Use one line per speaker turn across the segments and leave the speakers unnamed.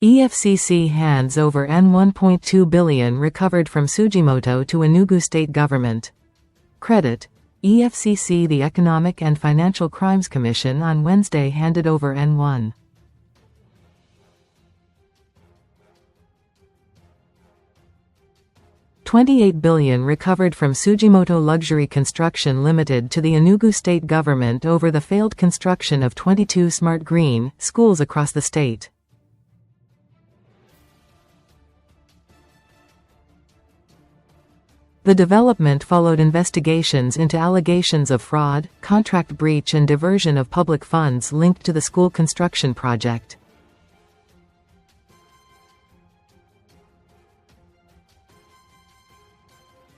EFCC hands over N1.2 billion recovered from Sujimoto to Enugu State Government. Credit: EFCC. The Economic and Financial Crimes Commission on Wednesday handed over N1. 28 billion recovered from Sujimoto Luxury Construction Limited to the Enugu State Government over the failed construction of 22 smart green schools across the state. The development followed investigations into allegations of fraud, contract breach and diversion of public funds linked to the school construction project.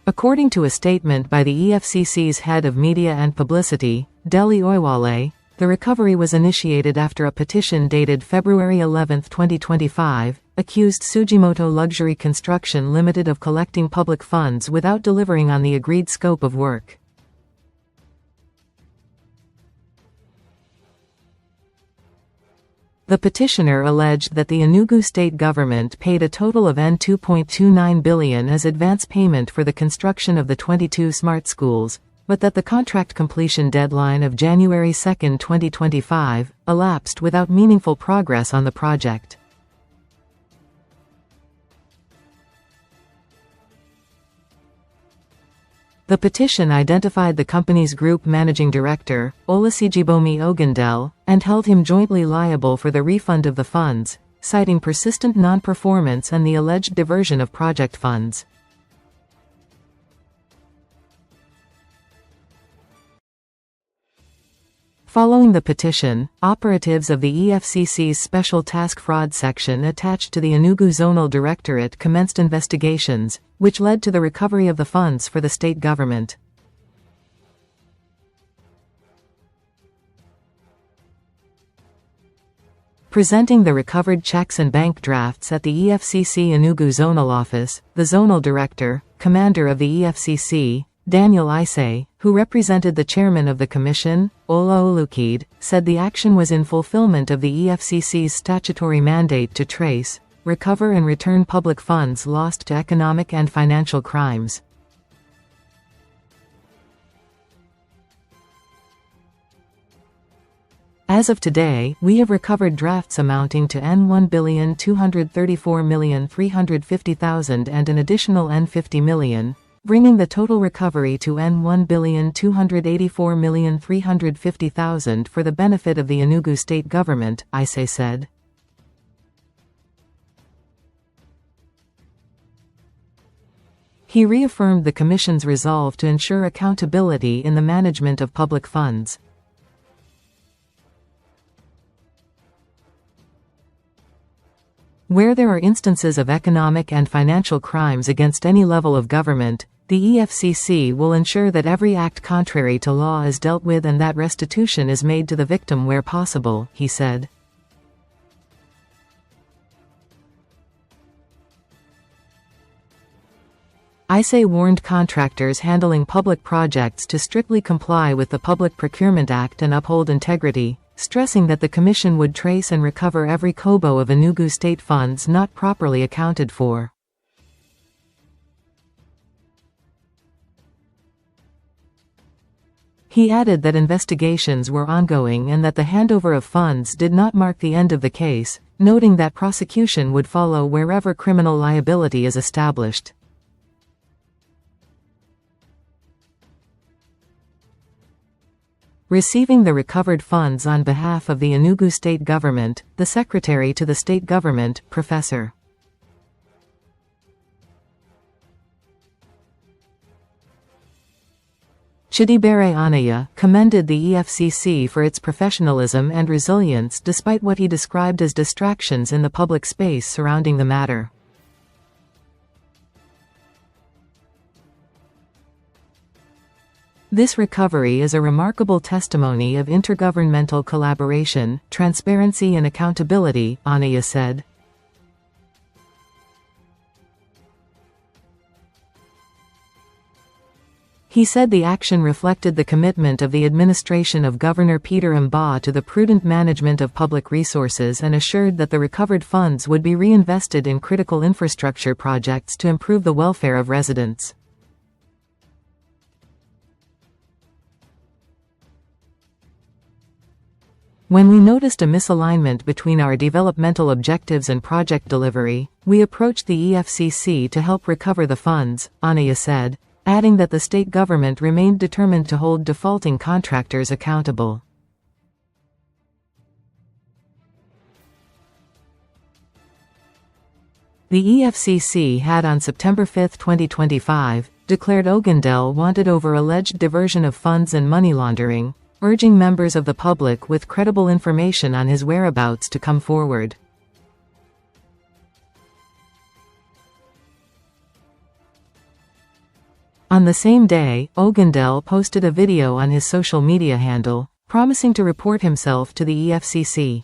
According to a statement by the EFCC's head of media and publicity, Dele Oyewale, the recovery was initiated after a petition dated February 11, 2025, accused Sujimoto Luxury Construction Limited of collecting public funds without delivering on the agreed scope of work. The petitioner alleged that the Enugu State Government paid a total of N2.29 billion as advance payment for the construction of the 22 smart schools, but that the contract completion deadline of January 2, 2025, elapsed without meaningful progress on the project. The petition identified the company's group managing director, Olasijibomi Ogundele, and held him jointly liable for the refund of the funds, citing persistent non-performance and the alleged diversion of project funds. Following the petition, operatives of the EFCC's Special Task Fraud Section attached to the Enugu Zonal Directorate commenced investigations, which led to the recovery of the funds for the state government. Presenting the recovered checks and bank drafts at the EFCC Enugu Zonal Office, the Zonal Director, Commander of the EFCC, Daniel Isei, who represented the chairman of the commission, Ola Olukoyede, said the action was in fulfillment of the EFCC's statutory mandate to trace, recover and return public funds lost to economic and financial crimes. As of today, we have recovered drafts amounting to N1,234,350,000 and an additional N50 million, bringing the total recovery to N1,284,350,000 for the benefit of the Enugu State Government, Isei said. He reaffirmed the Commission's resolve to ensure accountability in the management of public funds. Where there are instances of economic and financial crimes against any level of government, the EFCC will ensure that every act contrary to law is dealt with and that restitution is made to the victim where possible, he said. Isei warned contractors handling public projects to strictly comply with the Public Procurement Act and uphold integrity, stressing that the Commission would trace and recover every kobo of Enugu state funds not properly accounted for. He added that investigations were ongoing and that the handover of funds did not mark the end of the case, noting that prosecution would follow wherever criminal liability is established. Receiving the recovered funds on behalf of the Enugu State Government, the Secretary to the State Government, Prof. Chidiebere Onyia, commended the EFCC for its professionalism and resilience despite what he described as distractions in the public space surrounding the matter. This recovery is a remarkable testimony of intergovernmental collaboration, transparency and accountability, Onyia said. He said the action reflected the commitment of the administration of Governor Peter Mba to the prudent management of public resources and assured that the recovered funds would be reinvested in critical infrastructure projects to improve the welfare of residents. When we noticed a misalignment between our developmental objectives and project delivery, we approached the EFCC to help recover the funds, Onyia said, adding that the state government remained determined to hold defaulting contractors accountable. The EFCC had on September 5, 2025, declared Ogundele wanted over alleged diversion of funds and money laundering, urging members of the public with credible information on his whereabouts to come forward. On the same day, Ogundele posted a video on his social media handle, promising to report himself to the EFCC.